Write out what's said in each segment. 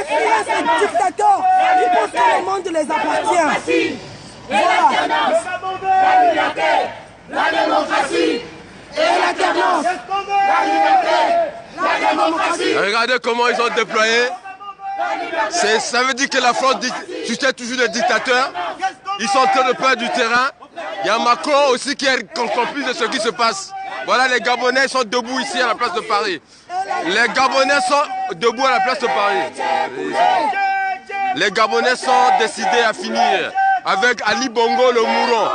fier à ces dictateurs qui pensent que le monde les appartient. Voilà. La liberté, la démocratie et l'alternance. La liberté, la démocratie. Regardez comment ils ont déployé. Ça veut dire que la France soutient toujours les dictateurs. Ils sont en train de perdre du terrain. Il y a Macron aussi qui est complice de ce qui se passe. Voilà, les Gabonais sont debout ici à la place de Paris. Les Gabonais sont debout à la place de Paris. Les Gabonais sont décidés à finir avec Ali Bongo le Mouron.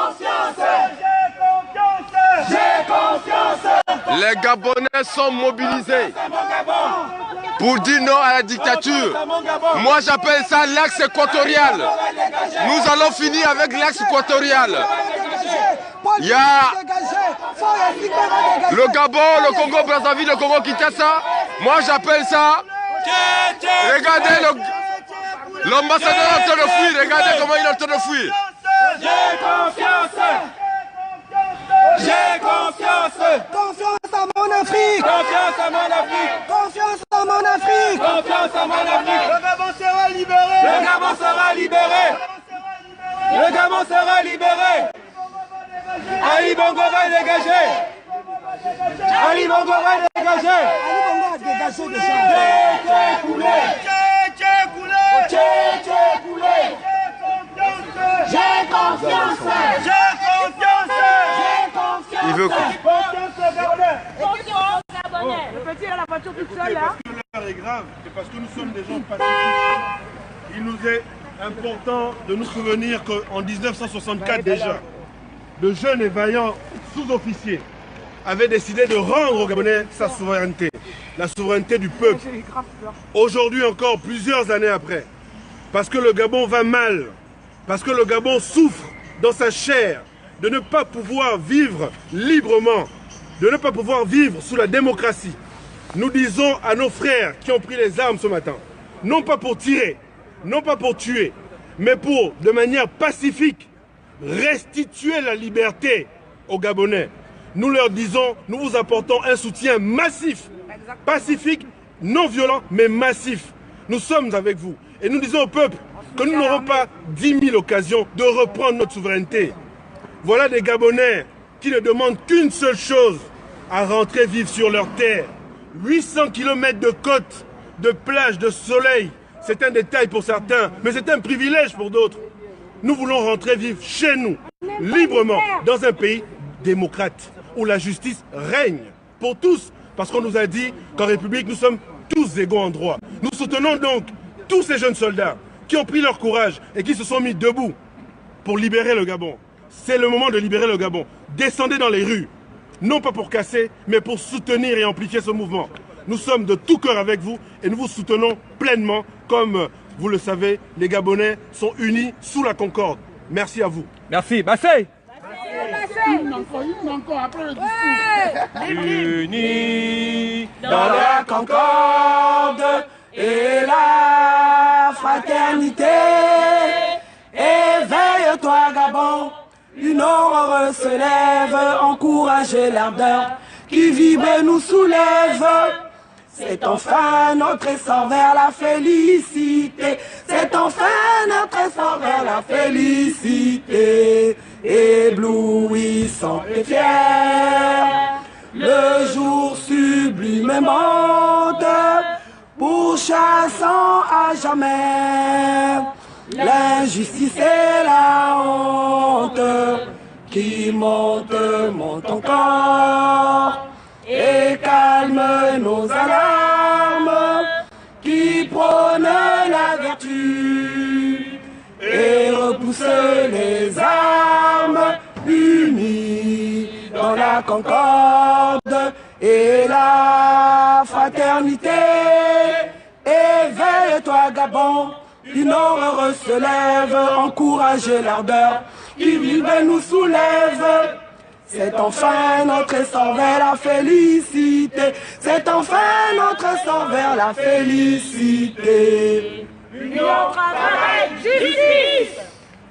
Les Gabonais sont mobilisés pour dire non à la dictature. Moi j'appelle ça l'axe équatorial. Nous allons finir avec l'axe équatorial. Il y a le Gabon, le Congo-Brazzaville, le Congo-Kinshasa. Moi j'appelle ça... Regardez l'ambassadeur est en train de fuir. Regardez comment il est en train de fuir. J'ai confiance. J'ai confiance. Confiance à mon Afrique. Confiance à mon Afrique. Confiance à mon Afrique. Confiance à mon Afrique. Le Gabon sera libéré. Le Gabon sera libéré. Le Gabon sera libéré. Ali Bongo va dégager. Ali Bongo va dégager. Ali Bongo a dégagé déjà. Tché coulé. Tché coulé. Tché coulé. J'ai confiance. J'ai confiance. J'ai confiance. Il veut quoi? Confiance au Gabonais. Le petit a la voiture toute seule là. Parce que l'heure est grave et parce que nous sommes des gens pacifiques, il nous est important de nous souvenir qu'en 1964 déjà, de jeunes et vaillants sous-officiers avaient décidé de rendre au Gabonais sa souveraineté, la souveraineté du peuple. Aujourd'hui encore, plusieurs années après, parce que le Gabon va mal, parce que le Gabon souffre dans sa chair de ne pas pouvoir vivre librement, de ne pas pouvoir vivre sous la démocratie. Nous disons à nos frères qui ont pris les armes ce matin, non pas pour tirer, non pas pour tuer, mais pour, de manière pacifique, restituer la liberté aux Gabonais. Nous leur disons, nous vous apportons un soutien massif, pacifique, non violent, mais massif. Nous sommes avec vous. Et nous disons au peuple que nous n'aurons pas 10 000 occasions de reprendre notre souveraineté. Voilà des Gabonais qui ne demandent qu'une seule chose, à rentrer vivre sur leur terre. 800 km de côtes, de plages, de soleil, c'est un détail pour certains, mais c'est un privilège pour d'autres. Nous voulons rentrer vivre chez nous, librement, dans un pays démocrate, où la justice règne pour tous, parce qu'on nous a dit qu'en République, nous sommes tous égaux en droit. Nous soutenons donc tous ces jeunes soldats qui ont pris leur courage et qui se sont mis debout pour libérer le Gabon. C'est le moment de libérer le Gabon. Descendez dans les rues, non pas pour casser, mais pour soutenir et amplifier ce mouvement. Nous sommes de tout cœur avec vous et nous vous soutenons pleinement. Comme vous le savez, les Gabonais sont unis sous la concorde. Merci à vous. Merci. Bassé. Une encore, après le discours. Unis dans la concorde et la fraternité. Éveille-toi, Gabon. Une aurore se lève, encouragez l'ardeur qui vibre et nous soulève. C'est enfin notre essor vers la félicité. C'est enfin notre essor vers la félicité. Éblouissant et fier, le jour sublime monte, pourchassant à jamais l'injustice et la honte qui monte encore et calme nos alarmes, qui prône la vertu et repousse les armes, unis dans la concorde et la fraternité. Éveille-toi, Gabon, une aurore se lève, encouragez l'ardeur qui vive et nous soulève. C'est enfin notre essor vers la félicité. C'est enfin notre essor vers la félicité. Union, travail, justice.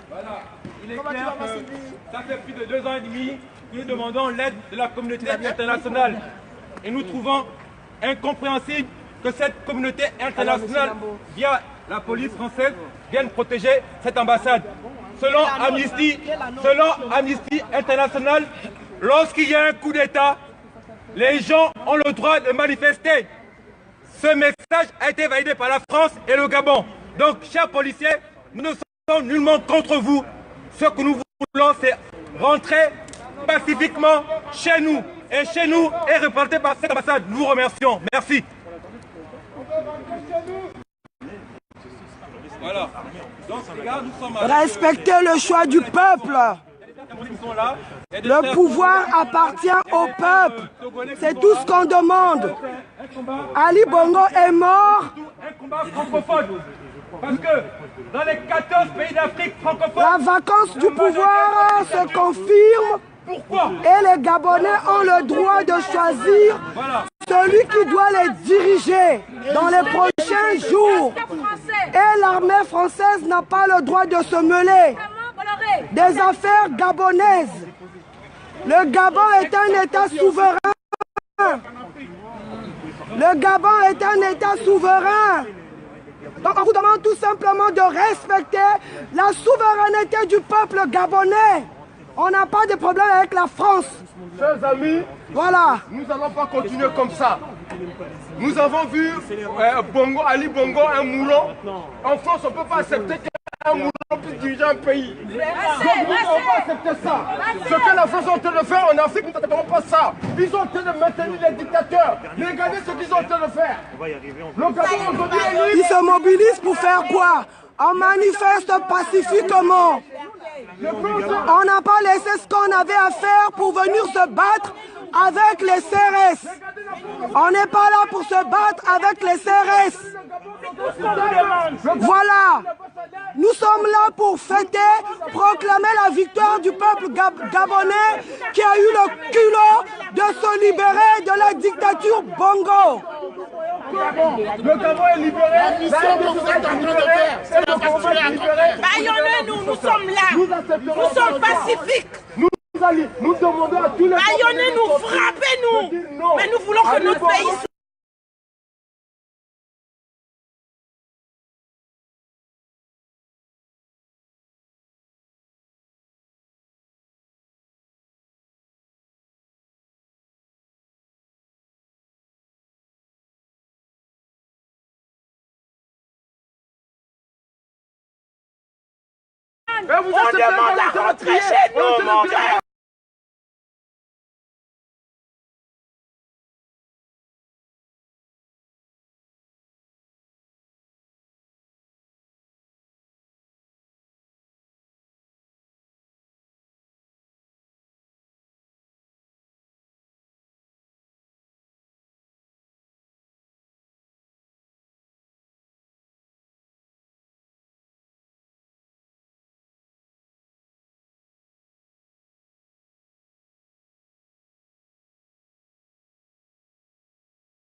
Voilà. Il est clair que ça fait plus de 2 ans et demi que nous demandons l'aide de la communauté internationale. Et nous trouvons incompréhensible que cette communauté internationale, via la police française, vienne protéger cette ambassade. Selon Amnesty International, lorsqu'il y a un coup d'État, les gens ont le droit de manifester. Ce message a été validé par la France et le Gabon. Donc, chers policiers, nous ne sommes nullement contre vous. Ce que nous voulons, c'est rentrer pacifiquement chez nous. Et chez nous est représenté par cette ambassade. Nous vous remercions. Merci. Voilà. Donc, regarde, nous sommes Respectez le choix du peuple. Le pouvoir appartient au peuple. C'est tout ce qu'on demande. Ali Bongo est mort. Un combat francophone. Parce que dans les 14 pays d'Afrique francophones, la vacance du pouvoir se confirme. Pourquoi? Et les Gabonais ont le droit de choisir celui qui doit les diriger dans les prochains jours. Et l'armée française n'a pas le droit de se mêler des affaires gabonaises. Le Gabon est un État souverain. Le Gabon est un État souverain. Donc on vous demande tout simplement de respecter la souveraineté du peuple gabonais. On n'a pas de problème avec la France. Chers amis, voilà. Nous n'allons pas continuer comme ça. Nous avons vu Ali Bongo, un moulon. En France, on ne peut pas accepter qu'un moulon puisse diriger un pays. Donc nous ne pouvons pas accepter ça. Ce que la France est en train de faire en Afrique, nous n'accepterons pas ça. Ils sont en train de maintenir les dictateurs. Regardez ce qu'ils sont en train de faire. Le Gabon aujourd'hui est libre. Ils se mobilisent pour faire quoi? On manifeste pacifiquement. On n'a pas laissé ce qu'on avait à faire pour venir se battre avec les CRS. On n'est pas là pour se battre avec les CRS. Voilà. Nous sommes là pour fêter, proclamer la victoire du peuple gabonais qui a eu le culot de se libérer de la dictature Bongo. Le Gabon est libéré. La mission que vous êtes en train de faire, c'est la basculer à côté. Baïonnez-nous, nous sommes là. Nous sommes pacifiques. Nous demandons à tous les... Baïonnez-nous, frappez-nous. Mais nous voulons que notre pays soit... On demande à rentrer chez nous, mon Dieu.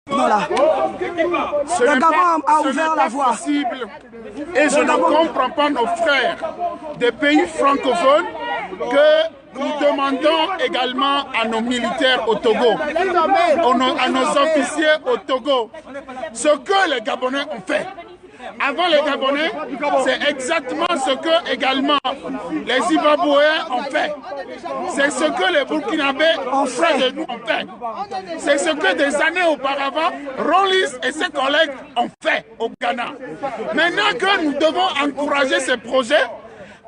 Voilà. Le Gabon a ouvert la voie. Et je ne comprends pas nos frères des pays francophones que nous demandons également à nos militaires au Togo, à nos officiers au Togo, ce que les Gabonais ont fait. Avant les Gabonais, c'est exactement ce que également les Zimbabwéens ont fait. C'est ce que les Burkinabés ont fait. C'est ce que des années auparavant, Rawlings et ses collègues ont fait au Ghana. Maintenant que nous devons encourager ces projets,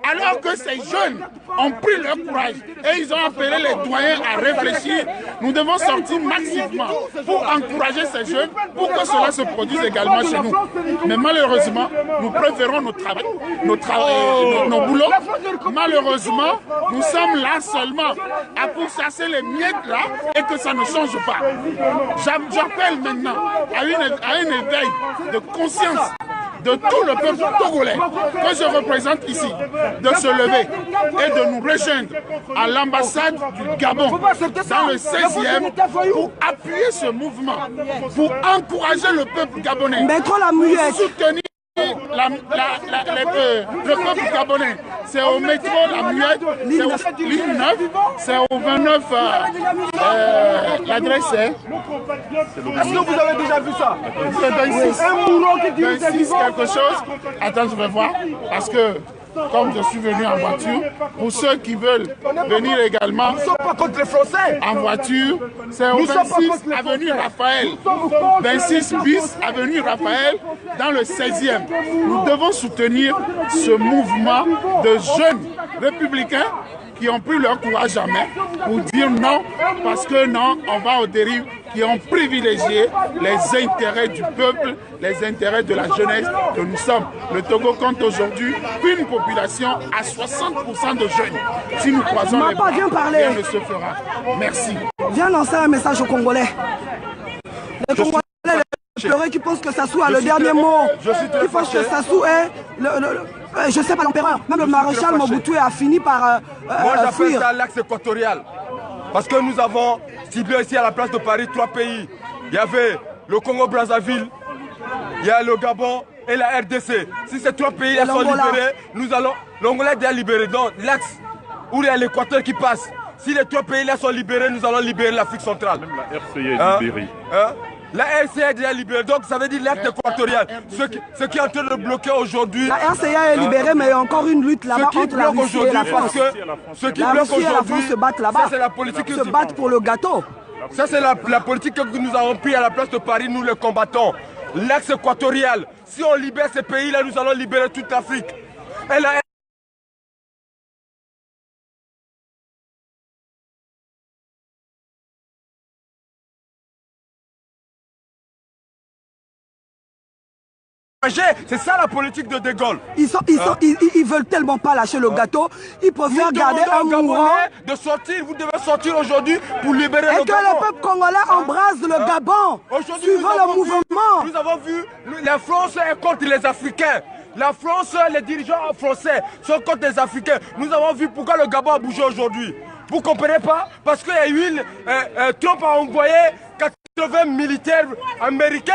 alors que ces jeunes ont pris leur courage et ils ont appelé les doyens à réfléchir, nous devons sortir massivement pour encourager ces jeunes pour que cela se produise également chez nous. Mais malheureusement, nous préférons nos boulots. Malheureusement, nous sommes là seulement à pourchasser les miettes là et que ça ne change pas. J'appelle maintenant à un éveil de conscience de tout le peuple togolais que je représente ici, de se lever et de nous rejoindre à l'ambassade du Gabon dans le 16e pour appuyer ce mouvement, pour encourager le peuple gabonais, pour soutenir le peuple gabonais. c'est au métro La Muette, c'est ligne 9, c'est au 29, l'adresse est... Est-ce que vous avez déjà vu ça? C'est 26. Un bourreau qui dit 26 quelque chose. Attends, je vais voir, parce que comme je suis venu en voiture, pour ceux qui veulent venir également... Nous ne sommes pas contre les Français. En voiture, c'est au 26 avenue Raphaël. 26 bis avenue Raphaël, dans le 16e. Nous devons soutenir ce mouvement de jeunes républicains qui ont pris leur courage à main pour dire non, parce que non, on va aux dérives, qui ont privilégié les intérêts du peuple, les intérêts de la jeunesse que nous sommes. Le Togo compte aujourd'hui une population à 60% de jeunes. Si nous croisons les bras, rien ne se fera. Merci. Viens lancer un message aux Congolais. Les Congolais, les pleurer qui pensent que Sassou a le dernier mot. Qui pensent que Sassou est je sais pas, l'empereur. Même le maréchal Mobutu a fini par moi j'appelle fuir. ça l'axe équatorial. Parce que nous avons ciblé ici à la place de Paris 3 pays. Il y avait le Congo-Brazzaville, il y a le Gabon et la RDC. Si ces 3 pays sont libérés, nous allons... L'Angola est déjà libéré. Donc l'axe où il y a l'Équateur qui passe. Si les 3 pays là sont libérés, nous allons libérer l'Afrique centrale. Même la RCA est libérée. La RCA est déjà libérée, donc ça veut dire l'acte équatorial. Ce qui est en train de bloquer aujourd'hui... La RCA est libérée, mais il y a encore une lutte là-bas entre la Russie et la France. Ce qui la bloque Russie et la France aujourd'hui, se battent là-bas. ça c'est la politique... Se battent pour le gâteau. Ça c'est la politique que nous avons pris à la place de Paris, nous le combattons. L'axe équatorial, si on libère ces pays-là, nous allons libérer toute l'Afrique. Et la c'est ça la politique de De Gaulle. Ils veulent tellement pas lâcher le gâteau, ils préfèrent garder un mourant. De sortir, vous devez sortir aujourd'hui pour libérer le Gabon. Et que le peuple congolais embrasse le Gabon, suivant le mouvement. Nous avons vu, la France est contre les Africains. La France, les dirigeants français sont contre les Africains. Nous avons vu pourquoi le Gabon a bougé aujourd'hui. Vous ne comprenez pas? Parce qu'il y a eu, Trump a envoyé 80 militaires américains.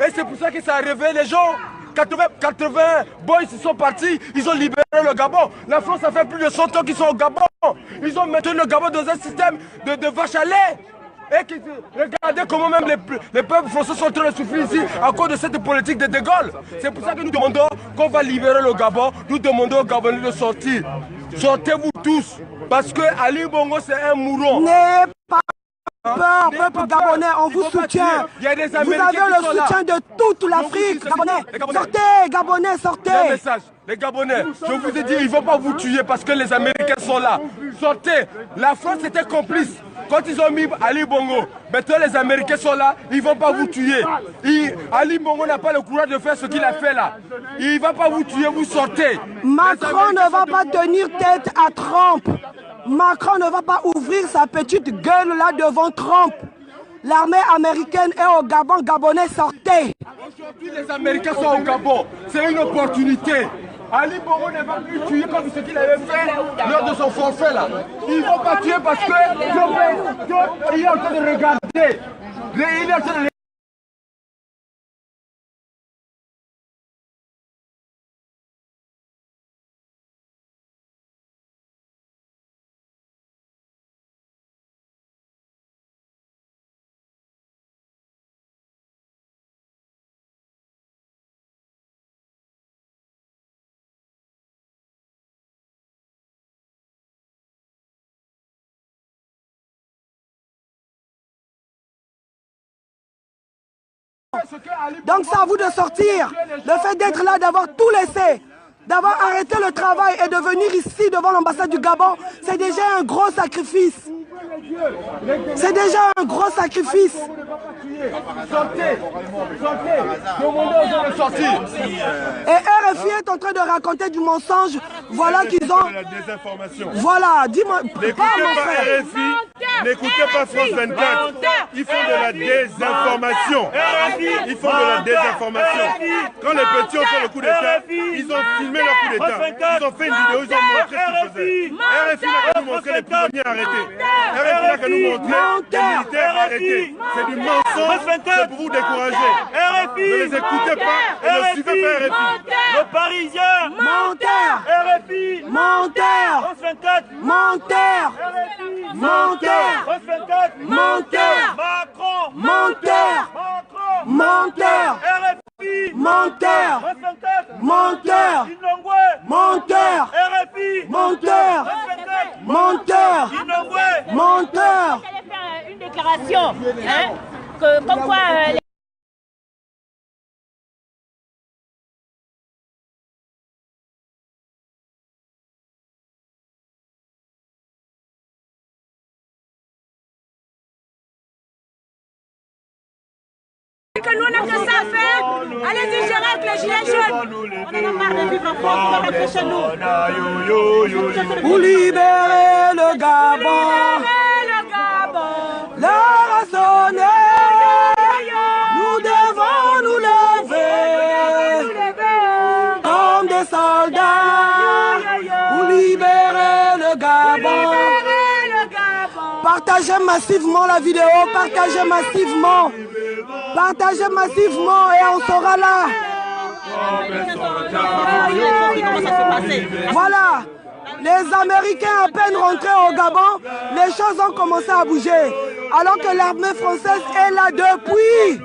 Et c'est pour ça que ça a réveillé les gens. 80 boys ils sont partis, ils ont libéré le Gabon. La France, ça fait plus de 100 ans qu'ils sont au Gabon. Ils ont maintenu le Gabon dans un système de vache à lait. Et regardez comment même les peuples français sont en train de souffrir ici à cause de cette politique de De Gaulle. C'est pour ça que nous demandons qu'on va libérer le Gabon. Nous demandons aux Gabonais de sortir. Sortez-vous tous. Parce que Ali Bongo, c'est un mouron. N'est pas peur, peuple gabonais, on vous soutient. Vous avez le soutien de toute l'Afrique. Gabonais, sortez, Gabonais, sortez. Un message, les Gabonais, je vous ai dit, ils ne vont pas vous tuer parce que les Américains sont là. Sortez. La France était complice quand ils ont mis Ali Bongo. Maintenant, les Américains sont là, ils ne vont pas vous tuer. Ali Bongo n'a pas le courage de faire ce qu'il a fait là. Il ne va pas vous tuer, vous sortez. Macron ne va pas tenir tête à Trump. Macron ne va pas ouvrir sa petite gueule là devant Trump. L'armée américaine est au Gabon, Gabonais, sortez. Aujourd'hui, les Américains sont au Gabon. C'est une opportunité. Ali Bongo ne va plus tuer comme ce qu'il avait fait lors de son forfait là. Ils ne vont pas tuer parce que il est en train de regarder. Il est en train de... Donc c'est à vous de sortir. Le fait d'être là, d'avoir tout laissé, d'avoir arrêté le travail et de venir ici devant l'ambassade du Gabon, c'est déjà un gros sacrifice. C'est déjà un gros sacrifice. Sortez, demandez aux gens de sortir. Et RFI est en train de raconter du mensonge. Voilà qu'ils ont... De la désinformation. Voilà, dis-moi... N'écoutez pas RFI, n'écoutez pas France 24. Ils font de la désinformation. Ils font de la désinformation. Quand les petits ont fait le coup d'État, ils ont filmé leur coup d'État. Ils ont fait une vidéo, ils ont montré ce qu'ils faisaient. RFI n'a qu'à nous montrer les prisonniers arrêtés. RFI n'a qu'à nous montrer les militaires arrêtés. C'est du mensonge, c'est pour vous décourager. Ne les écoutez pas et ne suivez pas RFI. Le Parisien. Menteur. RFI. Menteur. Menteur. Menteur. Menteur. Menteur. Menteur. Menteur. Menteur. Menteur. Menteur. Menteur. Menteur. J'allais faire une déclaration, hein, comme quoi que nous on n'a que ça à faire. Allez-y, gérer avec les gilets jaunes. On en a marre de vivre en France, on va rentrer chez nous. Pour libérer le Gabon, l'heure a sonné, nous devons nous lever comme des soldats pour libérer le Gabon. Partagez massivement la vidéo, partagez massivement. Partagez massivement et on sera là. Voilà. Les Américains à peine rentrés au Gabon, les choses ont commencé à bouger. Alors que l'armée française est là depuis.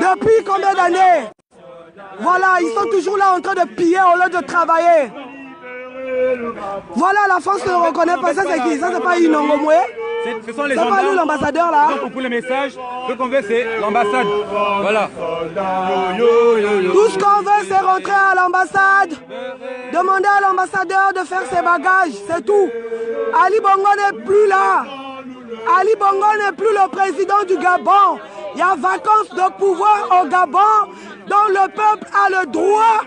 Depuis combien d'années? Voilà, ils sont toujours là en train de piller au lieu de travailler. Voilà, la France ne reconnaît pas. Ça, c'est qui? Ça, c'est pas une Ngomoué? Ce sont les gendarmes. C'est pas nous l'ambassadeur là. Donc, pour le message, ce qu'on veut, c'est l'ambassade. Voilà. Tout ce qu'on veut, c'est rentrer à l'ambassade. Demander à l'ambassadeur de faire ses bagages, c'est tout. Ali Bongo n'est plus là. Ali Bongo n'est plus le président du Gabon. Il y a vacances de pouvoir au Gabon, dont le peuple a le droit.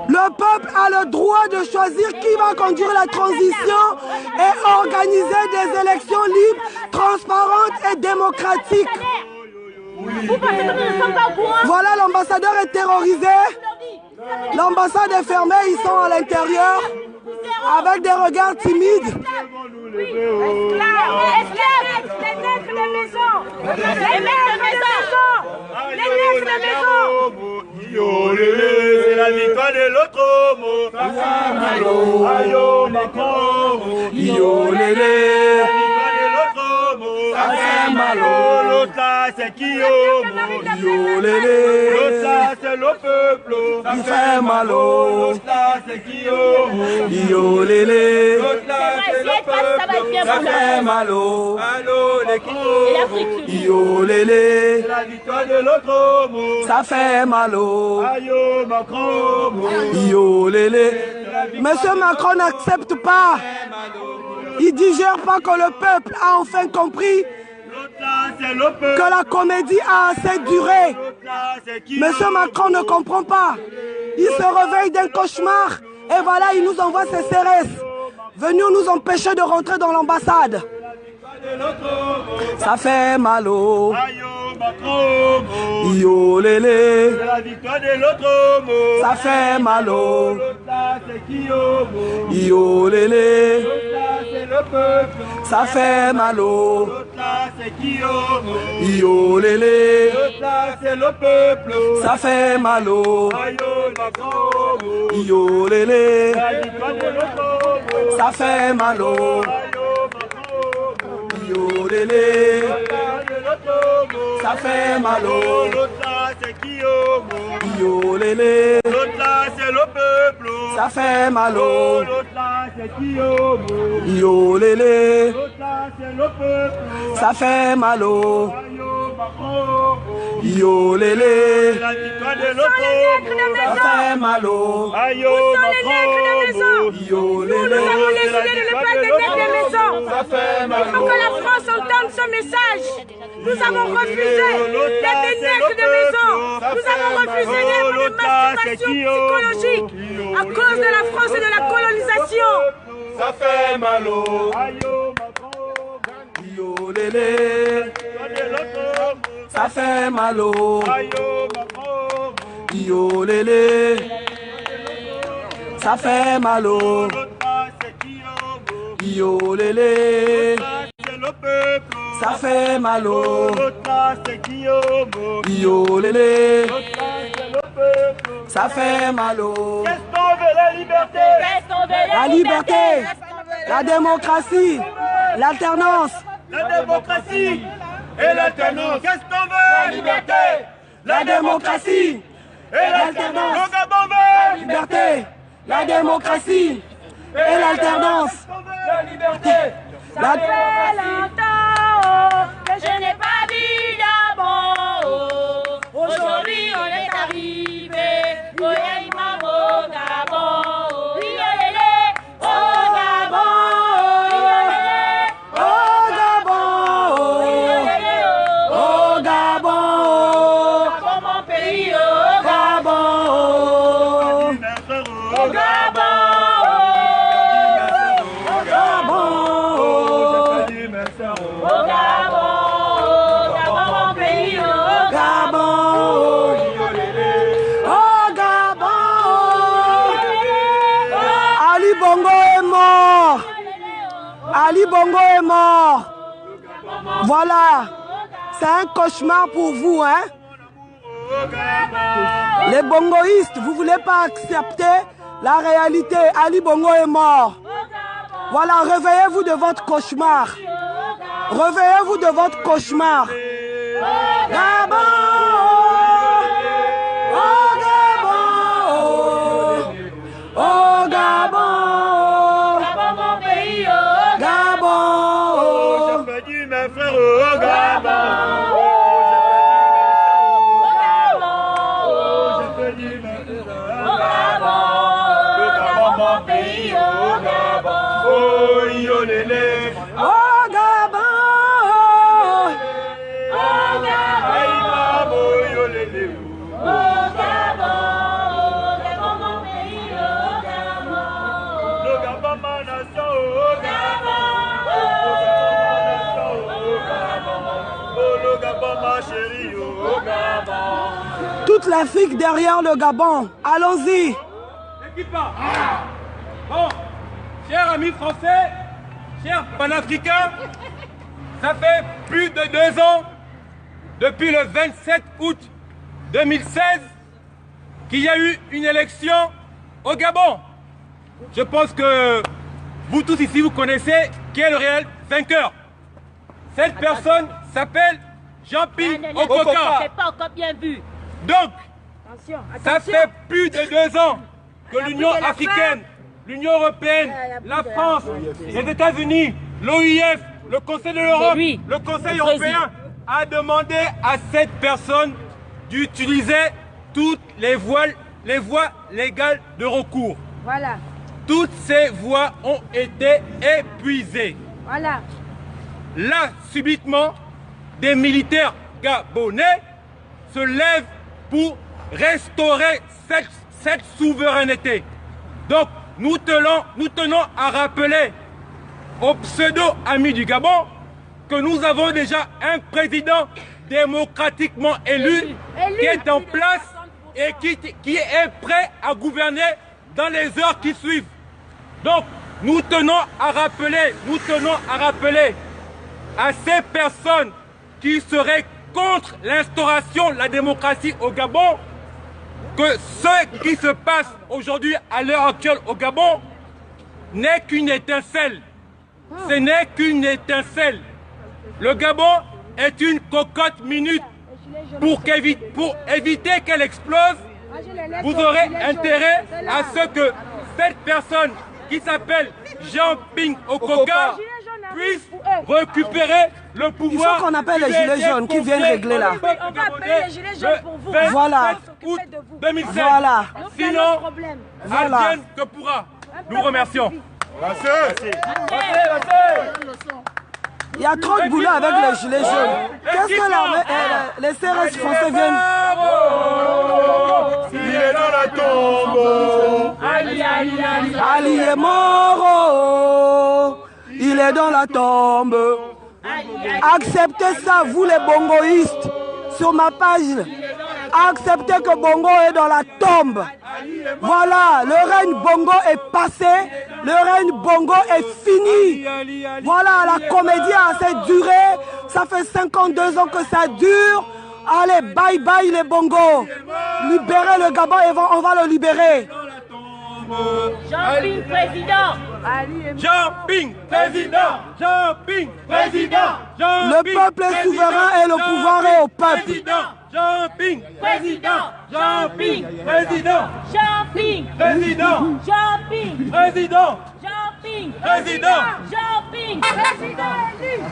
Le peuple a le droit de choisir qui va conduire la transition et organiser des élections libres, transparentes et démocratiques. Voilà, l'ambassadeur est terrorisé. L'ambassade est fermée, ils sont à l'intérieur avec des regards timides. Esclaves, les nègres de maison. Les nègres de maison. Les nègres de maison. C'est la victoire de l'autre mot. Ayo Macron. Yolele. Ça fait mal. L'autre là c'est qui? Yolele. L'autre là c'est le peuple. Ça fait mal. L'autre là c'est qui? Yolele. L'autre là c'est le peuple. Ça fait mal. Allô l'équipe. Yolele. C'est la victoire de l'autre mot. Ça fait mal. Ayo Macron. Yolele. Monsieur Macron n'accepte pas. Il digère pas que le peuple a enfin compris que la comédie a assez duré. Monsieur Macron ne comprend pas. Il se réveille d'un cauchemar et voilà, il nous envoie ses CRS venus nous empêcher de rentrer dans l'ambassade. Ça fait mal. Yolele. C'est la victoire de l'autre mot. Ça fait mal. Yolele. C'est le peuple. Ça fait mal. Yolele. C'est le peuple. Ça fait mal. Yolele. Ça fait mal. Yolele. Ça fait mal. Yolele. L'autre là c'est le peuple. Ça fait mal. L'autre là c'est qui? Yolele. L'autre là c'est le peuple. Ça fait mal. Yolele. Yolele. La victoire de l'autre. Ça fait mal. Ayo Macron. Yolele. Nous avons décidé de ne pas des nègres de maison. Ça fait mal. Il faut que la France entende ce message. Nous avons refusé d'être des nègres de maison. Nous avons refusé d'être de masturbation psychologique à cause de la France et de la colonisation. Ça fait mal. Ayo Macron. Yolele. Ça fait mal. Ayo Macron. Yolele. Ça fait mal. Yolele. C'est le peuple. Ça fait mal. L'autre là c'est qui? Yolele. L'autre là c'est le peuple. Ça fait mal. Qu'est-ce qu'on veut la liberté. La liberté, la démocratie, l'alternance. La démocratie et l'alternance. Qu'est-ce qu'on veut? La liberté. La démocratie et l'alternance. Le Gabon veut la liberté, la démocratie et l'alternance. La liberté. Ça fait longtemps que je n'ai pas vu d'abord. Aujourd'hui on est arrivé au Imam au Gabon. Oui, au Gabon. Au Gabon, au Gabon, Gabon mon pays, au Gabon, Gabon. Ali Bongo est mort. Voilà. C'est un cauchemar pour vous, hein? Les bongoïstes, vous ne voulez pas accepter la réalité. Ali Bongo est mort. Voilà, réveillez-vous de votre cauchemar. Réveillez-vous de votre cauchemar. Gabon! Oh Gabon! Oh Gabon! Toute l'Afrique derrière le Gabon. Allons-y. Bon, chers amis français, chers panafricains, ça fait plus de 2 ans, depuis le 27 août 2016, qu'il y a eu une élection au Gabon. Je pense que vous tous ici, vous connaissez qui est le réel vainqueur. Cette personne s'appelle Jean-Pierre Okoka. C'est pas encore bien vu. Donc, ça fait plus de 2 ans que l'Union africaine, l'Union européenne, la France, les États-Unis, l'OIF, le Conseil de l'Europe, le Conseil européen a demandé à cette personne d'utiliser toutes les voies légales de recours. Voilà. Toutes ces voies ont été épuisées. Voilà. Là, subitement, des militaires gabonais se lèvent pour restaurer cette souveraineté. Donc, nous tenons à rappeler aux pseudo-amis du Gabon que nous avons déjà un président démocratiquement élu qui est en place et qui est prêt à gouverner dans les heures qui suivent. Donc, nous tenons à rappeler à ces personnes qui seraient contre l'instauration de la démocratie au Gabon que ce qui se passe aujourd'hui à l'heure actuelle au Gabon n'est qu'une étincelle. Ce n'est qu'une étincelle. Le Gabon est une cocotte minute. Pour éviter qu'elle explose, vous aurez intérêt à ce que cette personne qui s'appelle Jean-Pierre Okoka puisse récupérer le pouvoir. Il faut qu'on appelle les gilets jaunes qui viennent régler là. On va appeler les gilets jaunes pour vous. Voilà. Août 2016. Voilà. Sinon, advienne que pourra. Nous remercions. Il y a trop de boulot avec les gilets jaunes. Qu'est-ce que les CRS français viennent? Il est dans la tombe. Ali est mort. Il est dans la tombe. Acceptez ça, vous les bongoïstes, sur ma page. Acceptez que Bongo est dans la tombe. Voilà, le règne Bongo est passé. Le règne Bongo est fini. Voilà, la comédie a assez duré. Ça fait 52 ans que ça dure. Allez, bye bye les Bongo. Libérez le Gabon et on va le libérer. Jean-Ping, président. Jean-Ping, président. Jean-Ping, président. Le peuple est souverain et le pouvoir est au peuple. Jean-Ping, Président. Jean-Ping, président. Jean-Ping. Président. Jean-Ping. Président. Jean-Ping. Président. Jean-Ping. Président élu.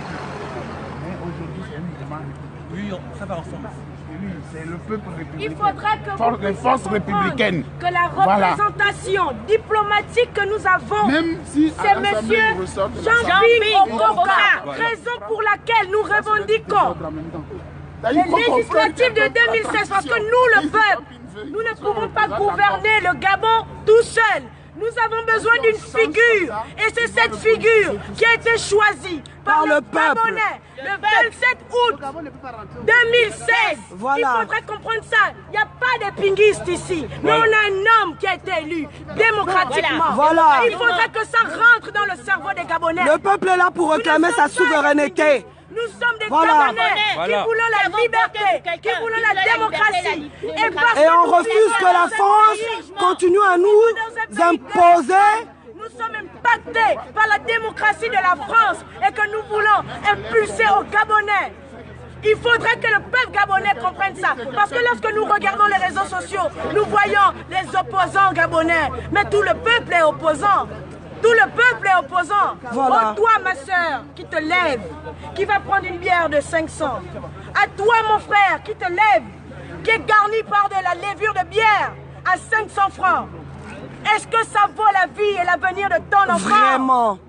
Oui, ça va ensemble. C'est le peuple républicain. Il faudrait que vous les forces républicaines. que la représentation diplomatique que nous avons, Même si c'est monsieur Jean-Ping Okoka, raison pour laquelle nous revendiquons les législatives de 2016, parce que nous, le peuple, nous ne pouvons pas gouverner le Gabon tout seul. Nous avons besoin d'une figure, et c'est cette figure qui a été choisie par le Gabonais le 27 août 2016. Voilà. Il faudrait comprendre ça. Il n'y a pas de pinguistes ici, mais on a un homme qui a été élu démocratiquement. Voilà. Il faudrait que ça rentre dans le cerveau des Gabonais. Le peuple est là pour réclamer sa souveraineté. Nous sommes des Voilà. Gabonais qui voulons la liberté, qui voulons la démocratie. Et on refuse que la France continue à nous imposer. Nous sommes impactés par la démocratie de la France et que nous voulons impulser aux Gabonais. Il faudrait que le peuple gabonais comprenne ça. Parce que lorsque nous regardons les réseaux sociaux, nous voyons les opposants gabonais. Mais tout le peuple est opposant. Tout le peuple est opposant. Voilà. Oh, toi, ma soeur, qui te lève, qui va prendre une bière de 500. À toi, mon frère, qui te lève, qui est garni par de la levure de bière à 500 francs. Est-ce que ça vaut la vie et l'avenir de ton enfant? Vraiment.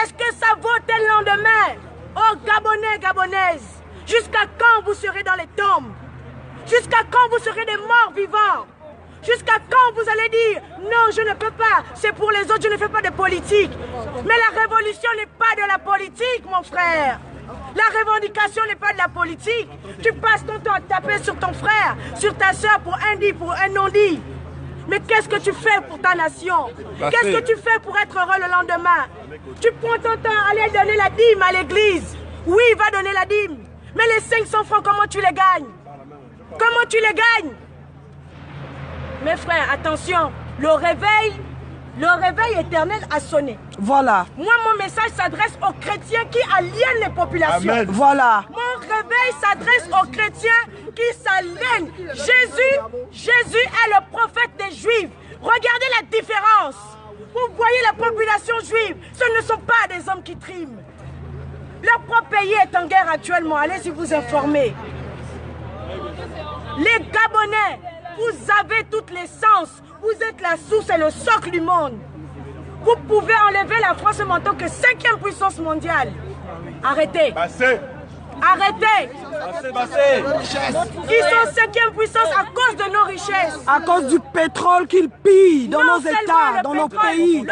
Est-ce que ça vaut tel lendemain? Oh, Gabonais, Gabonaises, jusqu'à quand vous serez dans les tombes? Jusqu'à quand vous serez des morts vivants? Jusqu'à quand vous allez dire non, je ne peux pas, c'est pour les autres, je ne fais pas de politique. Mais la révolution n'est pas de la politique, mon frère. La revendication n'est pas de la politique. Tu passes ton temps à taper sur ton frère, sur ta soeur pour un dit, pour un non-dit. Mais qu'est-ce que tu fais pour ta nation? Qu'est-ce que tu fais pour être heureux le lendemain? Tu prends ton temps à aller donner la dîme à l'église. Oui, va donner la dîme. Mais les 500 francs, comment tu les gagnes? Comment tu les gagnes? Mes frères, attention, le réveil éternel a sonné. Voilà. Moi, mon message s'adresse aux chrétiens qui aliènent les populations. Amen. Voilà. Mon réveil s'adresse aux chrétiens qui s'aliènent. Jésus est le prophète des Juifs. Regardez la différence. Vous voyez la population juive, ce ne sont pas des hommes qui triment. Leur propre pays est en guerre actuellement. Allez-y vous informer. Les Gabonais, vous avez toutes les sens. Vous êtes la source et le socle du monde. Vous pouvez enlever la France en tant que 5e puissance mondiale. Arrêtez. Arrêtez. Ils sont 5e puissance à cause de nos richesses. À cause du pétrole qu'ils pillent dans nos États, dans nos pays.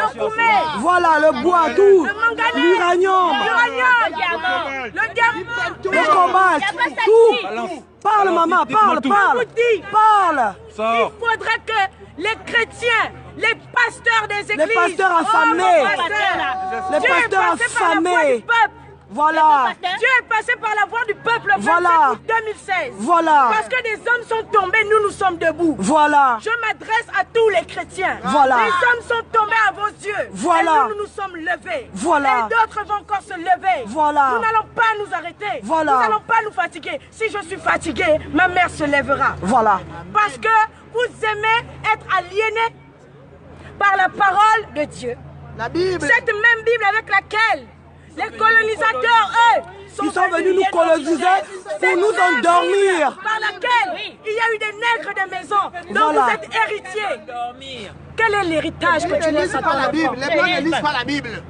Voilà, le bois, tout. L'uranium. Le diamant. Le cobalt, tout. Parle, maman, parle. Il faudrait que les chrétiens, les pasteurs des églises, les pasteurs affamés, les pasteurs affamés. Voilà. Dieu est passé par la voie du peuple le 27 Voilà. août 2016. Voilà. Parce que des hommes sont tombés, nous sommes debout. Voilà. Je m'adresse à tous les chrétiens. Voilà. Les hommes sont tombés à vos yeux. Voilà. Et nous nous sommes levés. Voilà. Et d'autres vont encore se lever. Voilà. Nous n'allons pas nous arrêter. Voilà. Nous n'allons pas nous fatiguer. Si je suis fatigué, ma mère se lèvera. Voilà. Parce que vous aimez être aliénés par la parole de Dieu. La Bible. Cette même Bible avec laquelle les colonisateurs, eux, Ils sont venus nous coloniser pour nous endormir. Par laquelle il y a eu des nègres de maison dont Voilà. vous êtes héritiers. Quel est l'héritage que tu laisses à ton enfant? Les Blancs ne lisent pas la Bible.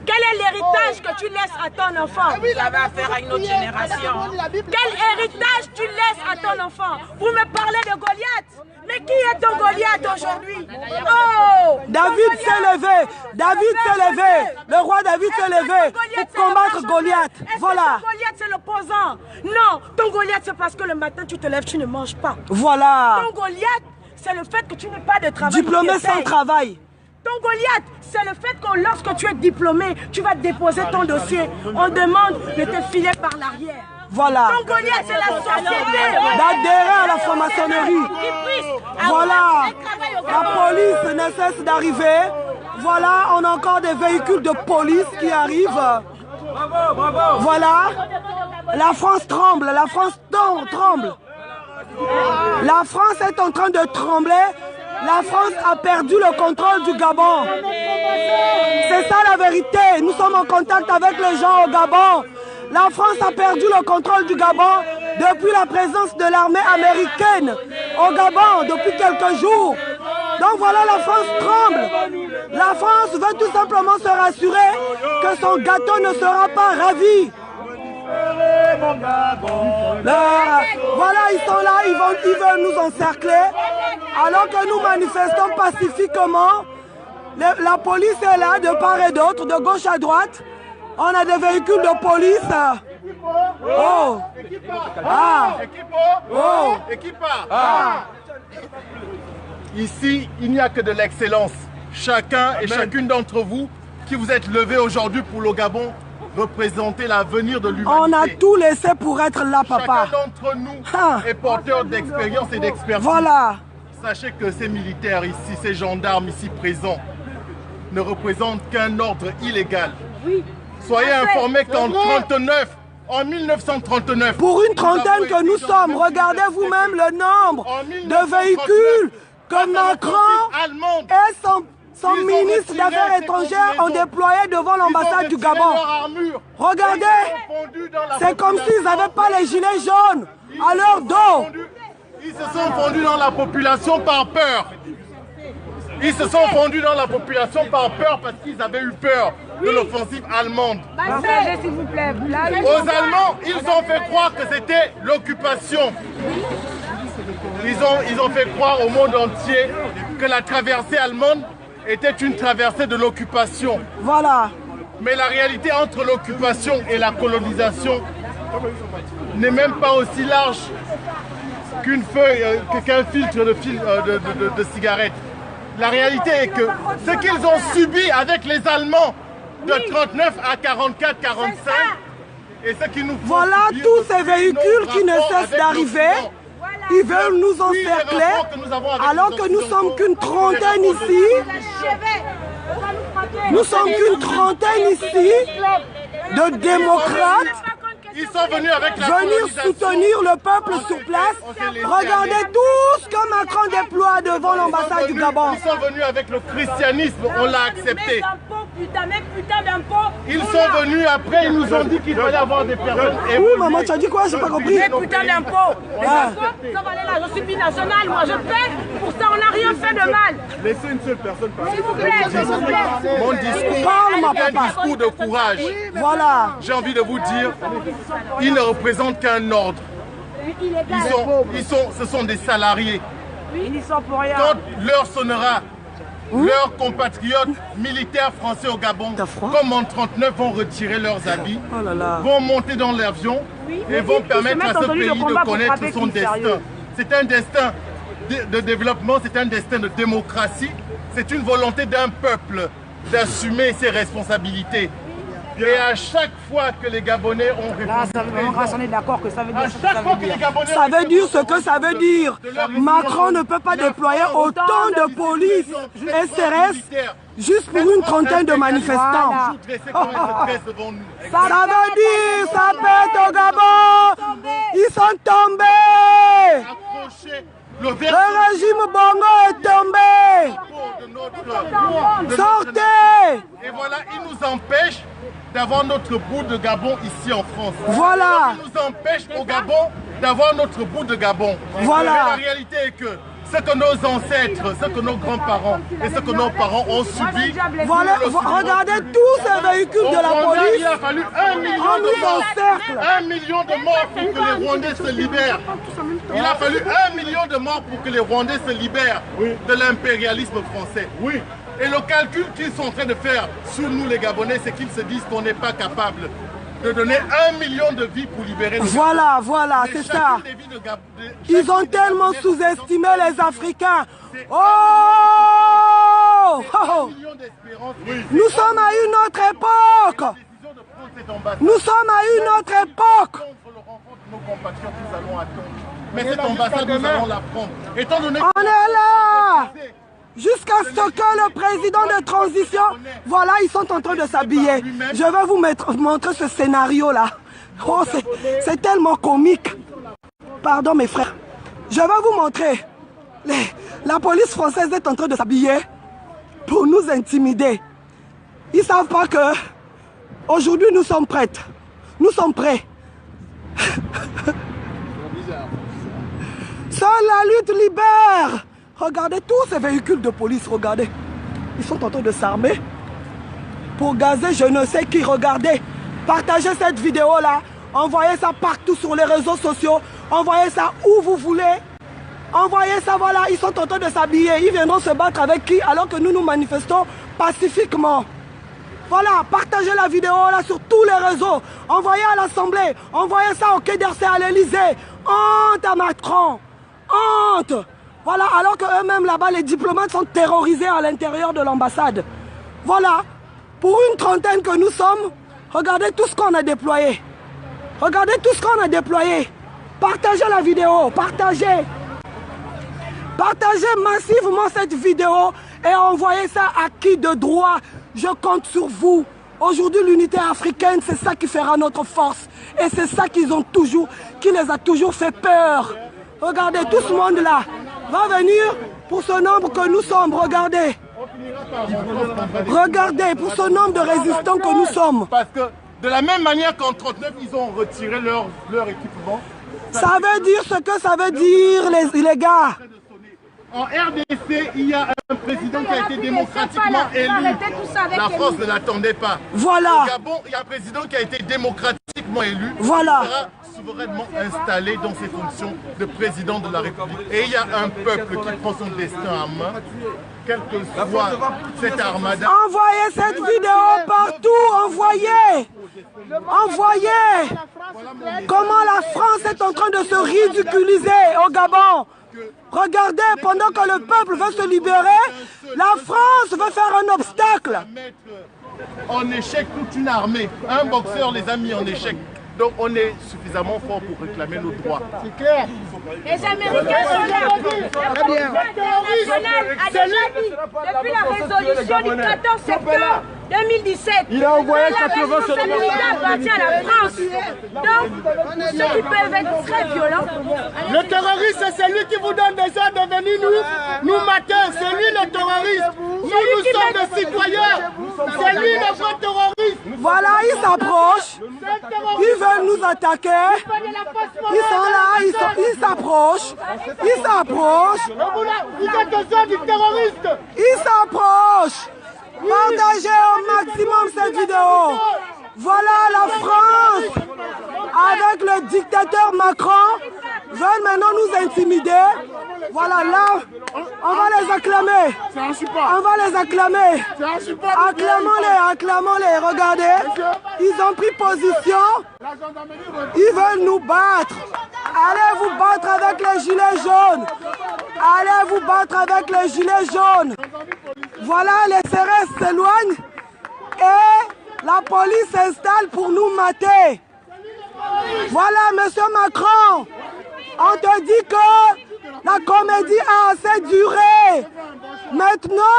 Quel est l'héritage que tu laisses à ton enfant? Vous avez affaire à une autre génération. Quel héritage tu laisses à ton enfant? Vous me parlez de Goliath. Mais qui est ton Goliath aujourd'hui? Oh! David s'est levé. David s'est levé. Le roi David s'est levé pour combattre Goliath. Voilà. Ton Goliath, c'est l'opposant. Non, ton Goliath, c'est parce que le matin, tu te lèves, tu ne manges pas. Voilà. Ton Goliath, c'est le fait que tu n'as pas de travail. Diplômé sans travail. Ton Goliath, c'est le fait que lorsque tu es diplômé, tu vas déposer ton dossier. On demande de te filer par l'arrière. Voilà. Ton Goliath, c'est la société. D'adhérer à la franc-maçonnerie. Voilà. La police ne cesse d'arriver. Voilà, on a encore des véhicules de police qui arrivent. Voilà. La France tremble, la France tremble. La France est en train de trembler. La France a perdu le contrôle du Gabon. C'est ça la vérité. Nous sommes en contact avec les gens au Gabon. La France a perdu le contrôle du Gabon depuis la présence de l'armée américaine au Gabon depuis quelques jours. Donc voilà, la France tremble. La France veut tout simplement se rassurer que son gâteau ne sera pas ravi. Voilà, ils sont là, ils veulent nous encercler. Alors que nous manifestons pacifiquement, la police est là de part et d'autre, de gauche à droite. On a des véhicules de police. Oh. Ah. Oh. Ici, il n'y a que de l'excellence. Chacun et chacune d'entre vous qui vous êtes levés aujourd'hui pour le Gabon, représenter l'avenir de l'humanité. On a tout laissé pour être là, papa. Chacun d'entre nous est porteur d'expérience et d'expertise. Voilà. Sachez que ces militaires ici, ces gendarmes ici présents, ne représentent qu'un ordre illégal. Oui. Soyez informés qu'en 1939, pour une trentaine que nous sommes, regardez vous-même le nombre de véhicules que Macron et son ministre des Affaires étrangères ont déployé devant l'ambassade du Gabon. Regardez, c'est comme s'ils n'avaient pas les gilets jaunes à leur dos. Ils se sont fondus dans la population par peur. Ils se sont fondus dans la population par peur parce qu'ils avaient eu peur de l'offensive allemande. S'il vous plaît. Aux Allemands, ils ont fait croire que c'était l'occupation. Ils ont fait croire au monde entier que la traversée allemande était une traversée de l'occupation. Voilà. Mais la réalité entre l'occupation et la colonisation n'est même pas aussi large qu'une feuille, qu'un filtre de cigarette. La réalité est que ce qu'ils ont subi avec les Allemands de 39 à 44, 45, et ce qui nous faut voilà tous ces véhicules qui ne cessent d'arriver. Ils veulent nous encercler alors que nous sommes qu'une trentaine ici. Nous sommes qu'une trentaine ici de démocrates. Ils sont venus avec la venir soutenir le peuple sur place. Regardez tout ce que Macron déploie devant l'ambassade du Gabon. Ils sont venus avec le christianisme, on l'a accepté. Ils sont venus après, ils nous ont dit qu'il fallait avoir des personnes. Ouh, maman, tu as dit quoi? J'ai pas compris. Mais putain d'impôts. Les impôts, ça va aller là, je suis binational, moi je paie. Pour ça, on n'a rien fait de mal. Laissez une seule personne parler. S'il vous plaît, s'il vous plaît. Mon discours est un discours de courage. Voilà. J'ai envie de vous dire, ils ne représentent qu'un ordre. Ce sont des salariés. Ils n'y sont pour rien. Quand l'heure sonnera, leurs compatriotes militaires français au Gabon, comme en 1939, vont retirer leurs habits, vont monter dans l'avion et vont permettre à ce pays de connaître son destin. C'est un destin de développement, c'est un destin de démocratie, c'est une volonté d'un peuple d'assumer ses responsabilités. Et à chaque fois que les Gabonais ont répondu, on est d'accord que ça veut dire ça veut dire ce que ça veut dire. Macron ne peut pas déployer autant de police et SRS juste pour une trentaine de manifestants. Ça veut dire, ça pète au Gabon. Ils sont tombés. Le régime Bongo est tombé. Sortez. Et voilà, ils nous empêchent d'avoir notre bout de Gabon ici en France. Voilà. Ils nous empêchent au Gabon d'avoir notre bout de Gabon. Voilà. Mais la réalité est que ce que nos ancêtres, ce que nos grands-parents et ce que nos parents ont subi. Voilà, regardez tous ces véhicules de la police. Il a fallu 1 million de morts. 1 million de morts pour que les Rwandais se libèrent. Il a fallu 1 million de morts pour que les Rwandais se libèrent de l'impérialisme français. Oui. Et le calcul qu'ils sont en train de faire sur nous les Gabonais, c'est qu'ils se disent qu'on n'est pas capable de donner 1 million de vies pour libérer les Voilà, voilà, c'est ça. Ils ont tellement sous-estimé les Africains. Oh, nous sommes à une autre époque. Nous sommes à une autre époque. Mais cette ambassade, nous allons la prendre. Étant donné on est là. jusqu'à ce que le président de transition, voilà, ils sont en train de s'habiller. Je vais vous montrer ce scénario-là. Oh, c'est tellement comique. Pardon mes frères. Je vais vous montrer. La police française est en train de s'habiller pour nous intimider. Ils ne savent pas que aujourd'hui nous sommes prêtes. Nous sommes prêts. Seule la lutte libère. Regardez tous ces véhicules de police, regardez. Ils sont en train de s'armer pour gazer je ne sais qui. Regardez, partagez cette vidéo-là. Envoyez ça partout sur les réseaux sociaux. Envoyez ça où vous voulez. Envoyez ça, voilà. Ils sont en train de s'habiller. Ils viendront se battre avec qui alors que nous nous manifestons pacifiquement. Voilà, partagez la vidéo là sur tous les réseaux. Envoyez à l'Assemblée. Envoyez ça au Quai d'Orsay, à l'Élysée. Honte à Macron. Honte. Voilà, alors qu'eux-mêmes là-bas, les diplomates sont terrorisés à l'intérieur de l'ambassade. Voilà, pour une trentaine que nous sommes, regardez tout ce qu'on a déployé. Regardez tout ce qu'on a déployé. Partagez la vidéo, partagez. Partagez massivement cette vidéo et envoyez ça à qui de droit. Je compte sur vous. Aujourd'hui, l'unité africaine, c'est ça qui fera notre force. Et c'est ça qui les a toujours fait peur. Regardez, tout ce monde-là va venir pour ce nombre que nous sommes. Regardez. Regardez, pour ce nombre de résistants que nous sommes. Parce que de la même manière qu'en 1939, ils ont retiré leur équipement. Ça veut dire ce que ça veut dire, les gars. En RDC, il y a un président qui a été démocratiquement élu. La France ne l'attendait pas. Voilà. Au Gabon, il y a un président qui a été démocratiquement élu. Voilà. Qui sera souverainement installé dans ses fonctions de président de la République. Et il y a un peuple qui prend son destin en main, quelle que soit cette armada. Envoyez cette vidéo partout, envoyez. Envoyez. Comment la France est en train de se ridiculiser au Gabon. Regardez, pendant que le peuple veut se libérer, la France veut faire un obstacle. En échec toute une armée. Un boxeur les a mis en échec. Donc on est suffisamment fort pour réclamer nos droits. C'est clair. Les Américains sont là. La communauté internationale a déjà dit, depuis la résolution du 14 septembre 2017, il a envoyé 80 responsabilité appartient à la France. Donc, ceux qui peuvent être très violents. Le terroriste, c'est celui qui vous donne des ordres de venir nous mater. C'est lui le terroriste. Nous sommes des citoyens. C'est lui le vrai terroriste. Voilà, ils s'approchent. Ils veulent nous attaquer. Ils sont là, ils s'approchent. Ils s'approchent. Vous êtes aux ordres du terroriste. Ils s'approchent. Partagez au maximum cette vidéo. Voilà la France, avec le dictateur Macron, veulent maintenant nous intimider. Voilà, là, on va les acclamer. On va les acclamer. Acclamons-les, regardez. Ils ont pris position. Ils veulent nous battre. Allez vous battre avec les gilets jaunes. Allez vous battre avec les gilets jaunes. Voilà, les CRS s'éloignent et la police s'installe pour nous mater. Voilà, monsieur Macron, on te dit que la comédie a assez duré. Maintenant,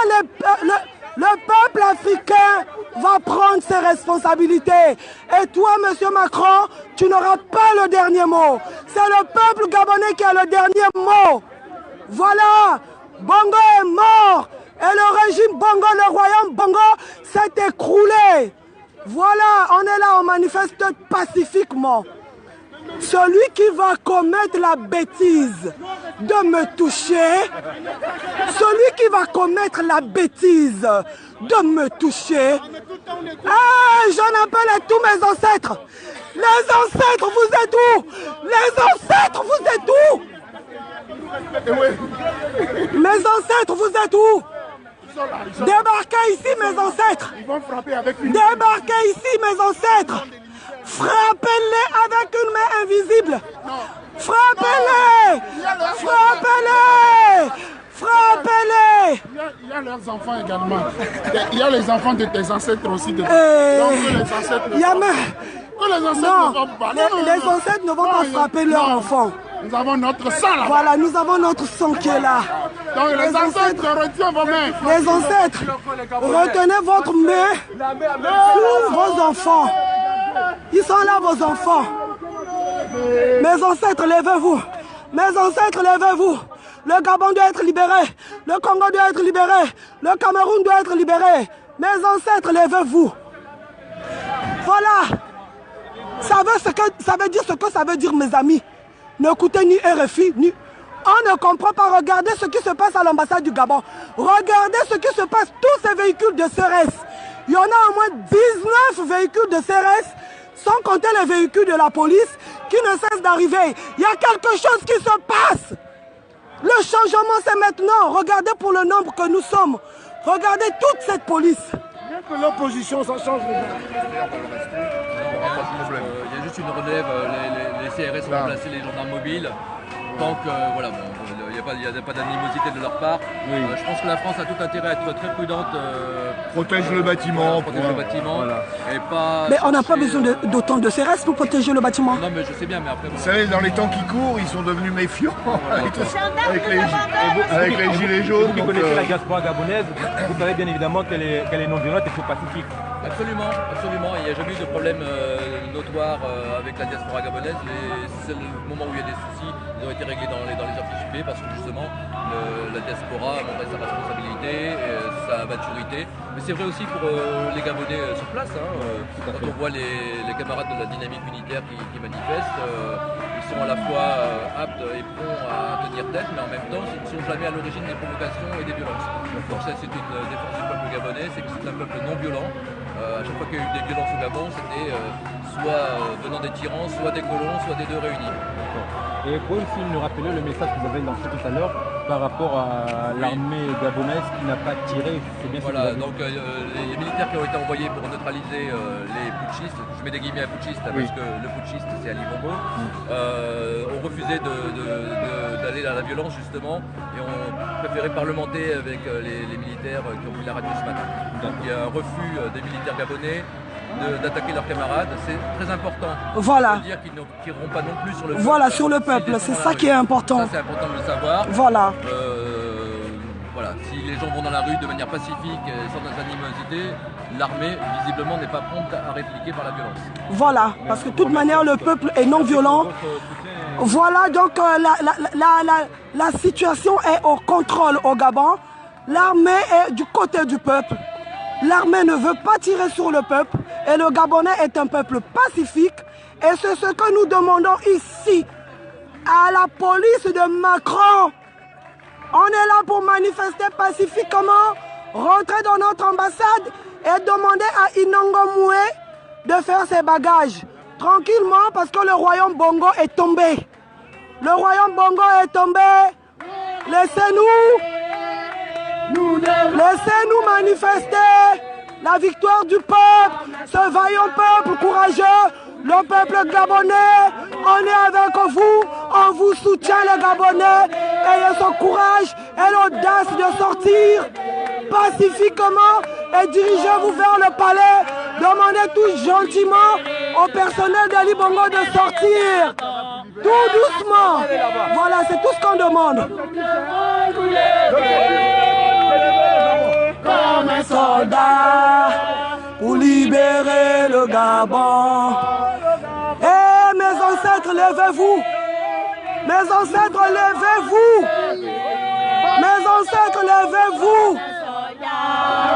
le peuple africain va prendre ses responsabilités. Et toi, monsieur Macron, tu n'auras pas le dernier mot. C'est le peuple gabonais qui a le dernier mot. Voilà, Bongo est mort. Et le régime Bongo, le royaume Bongo s'est écroulé. Voilà, on est là, on manifeste pacifiquement. Celui qui va commettre la bêtise de me toucher, celui qui va commettre la bêtise de me toucher, j'en appelle à tous mes ancêtres. Les ancêtres, vous êtes où? Les ancêtres, vous êtes où? Mes ancêtres, vous êtes où? Débarquez ici, mes ancêtres. Débarquez ici, mes ancêtres. Frappez-les avec une main invisible. Frappez-les. Frappez-les. Frappez-les. Il y a leurs enfants également. Il y a les enfants de tes ancêtres aussi. Donc les ancêtres ne vont pas. Les ancêtres ne vont pas frapper leurs enfants. Nous avons notre sang là. Voilà, nous avons notre sang qui est là. Donc les ancêtres, retiennent vos mains. Les ancêtres, retenez votre main sur vos enfants. Ils sont là, vos enfants. Mes ancêtres, levez-vous. Mes ancêtres, levez-vous. Le Gabon doit être libéré. Le Congo doit être libéré. Le Cameroun doit être libéré. Mes ancêtres, levez-vous. Voilà. Ça veut dire ce que ça veut dire, mes amis. N'écoutez ni RFI, ni... On ne comprend pas. Regardez ce qui se passe à l'ambassade du Gabon. Regardez ce qui se passe. Tous ces véhicules de CRS. Il y en a au moins 19 véhicules de CRS, sans compter les véhicules de la police qui ne cessent d'arriver. Il y a quelque chose qui se passe. Le changement, c'est maintenant. Regardez pour le nombre que nous sommes. Regardez toute cette police. Bien que l'opposition, ça change. Il y a juste une relève. Les CRS ont remplacé les gendarmes mobiles. Donc voilà, bon, il n'y a pas d'animosité de leur part. Oui. Je pense que la France a tout intérêt à être très prudente. Protège le bâtiment. Protège le bâtiment. Voilà. Et pas mais on n'a pas besoin d'autant de CRS pour protéger le bâtiment. Non, mais je sais bien, mais après... Bon. Vous savez, dans les temps qui courent, ils sont devenus méfiants avec les gilets jaunes. Vous qui connaissez la diaspora gabonaise, vous savez bien évidemment qu'elle est non violente et faut pacifique. Absolument, absolument. Il n'y a jamais eu de problème notoire avec la diaspora gabonaise. C'est le moment où il y a des soucis, ils ont été réglés dans les heures qui suivaient parce que justement la diaspora a montré sa responsabilité, sa maturité. Mais c'est vrai aussi pour les Gabonais sur place. Quand on voit les camarades de la dynamique unitaire qui manifestent, ils sont à la fois aptes et prompts à tenir tête, mais en même temps, ils ne sont jamais à l'origine des provocations et des violences. Donc ça, c'est une défense du peuple gabonais, c'est que c'est un peuple non violent. À chaque fois qu'il y a eu des violences au Gabon, c'était soit venant des tyrans, soit des colons, soit des deux réunis. Et vous pouvez aussi nous rappeler le message que vous avez lancé tout à l'heure par rapport à l'armée gabonaise qui n'a pas tiré. Bien voilà, donc les militaires qui ont été envoyés pour neutraliser les putschistes, je mets des guillemets à putschistes parce que le putschiste c'est Ali Bongo, ont refusé d'aller à la violence justement et ont préféré parlementer avec les militaires qui ont pris la radio ce matin. Donc il y a un refus des militaires gabonais d'attaquer leurs camarades, c'est très important. Voilà. De dire qu'ils ne tireront pas non plus sur le peuple. Voilà, sur le peuple, c'est ça qui est important. Ça, c'est important de le savoir. Voilà. Voilà, si les gens vont dans la rue de manière pacifique et sans animosité, l'armée, visiblement, n'est pas prompte à répliquer par la violence. Voilà, parce que de toute manière, le peuple est non violent. Voilà, donc la situation est au contrôle au Gabon. L'armée est du côté du peuple. L'armée ne veut pas tirer sur le peuple. Et le Gabonais est un peuple pacifique. Et c'est ce que nous demandons ici à la police de Macron. On est là pour manifester pacifiquement, rentrer dans notre ambassade et demander à Inongo Moué de faire ses bagages. Tranquillement parce que le royaume Bongo est tombé. Le royaume Bongo est tombé. Laissez-nous manifester la victoire du peuple, ce vaillant peuple courageux, le peuple gabonais. On est avec vous, on vous soutient les Gabonais. Ayez ce courage et l'audace de sortir pacifiquement et dirigez-vous vers le palais. Demandez tout gentiment au personnel d'Ali Bongo de sortir. Tout doucement. Voilà, c'est tout ce qu'on demande. Comme un soldat pour libérer le Gabon. Eh, mes ancêtres, levez-vous. Mes ancêtres, levez-vous. Mes ancêtres, levez-vous.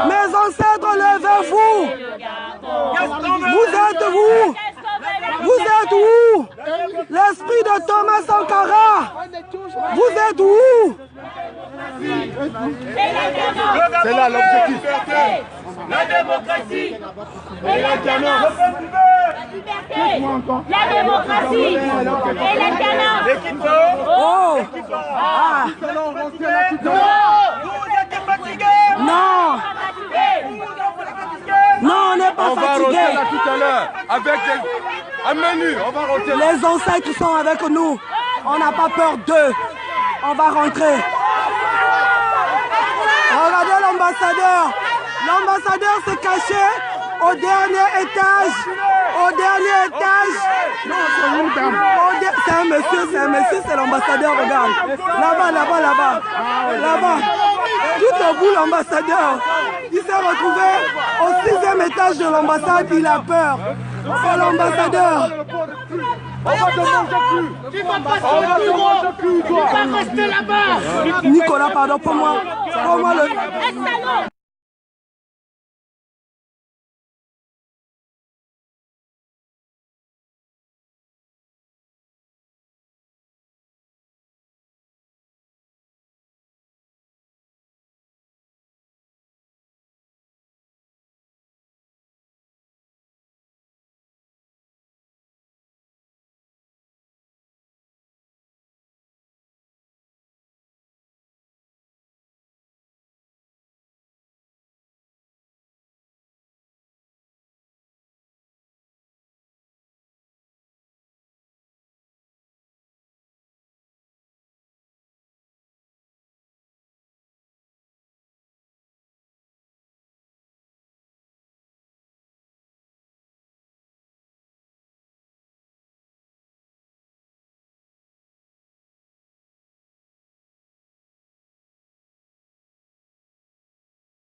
Mes ancêtres, levez-vous. Vous êtes où? Vous êtes où? L'esprit de Thomas Sankara. Vous êtes où? C'est là l'objectif. La démocratie et l'alternance. La démocratie et l'alternance. Oh! Ah! Non! Non, on n'est pas fatigué. On va rentrer là tout à l'heure avec un menu. On va rentrer. Les ancêtres sont avec nous. On n'a pas peur d'eux. On va rentrer. Regardez l'ambassadeur. L'ambassadeur s'est caché au dernier étage. Au dernier étage. C'est un monsieur, c'est l'ambassadeur, regarde. Là-bas, là-bas, là-bas. Là-bas. Tout au bout, l'ambassadeur. Il s'est retrouvé au 6e étage de l'ambassade, il a peur. C'est l'ambassadeur. On va te manger plus. Tu vas pas sortir, tu vas rester là-bas. Nicolas, pardon, pour moi le...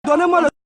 Donnez-moi le...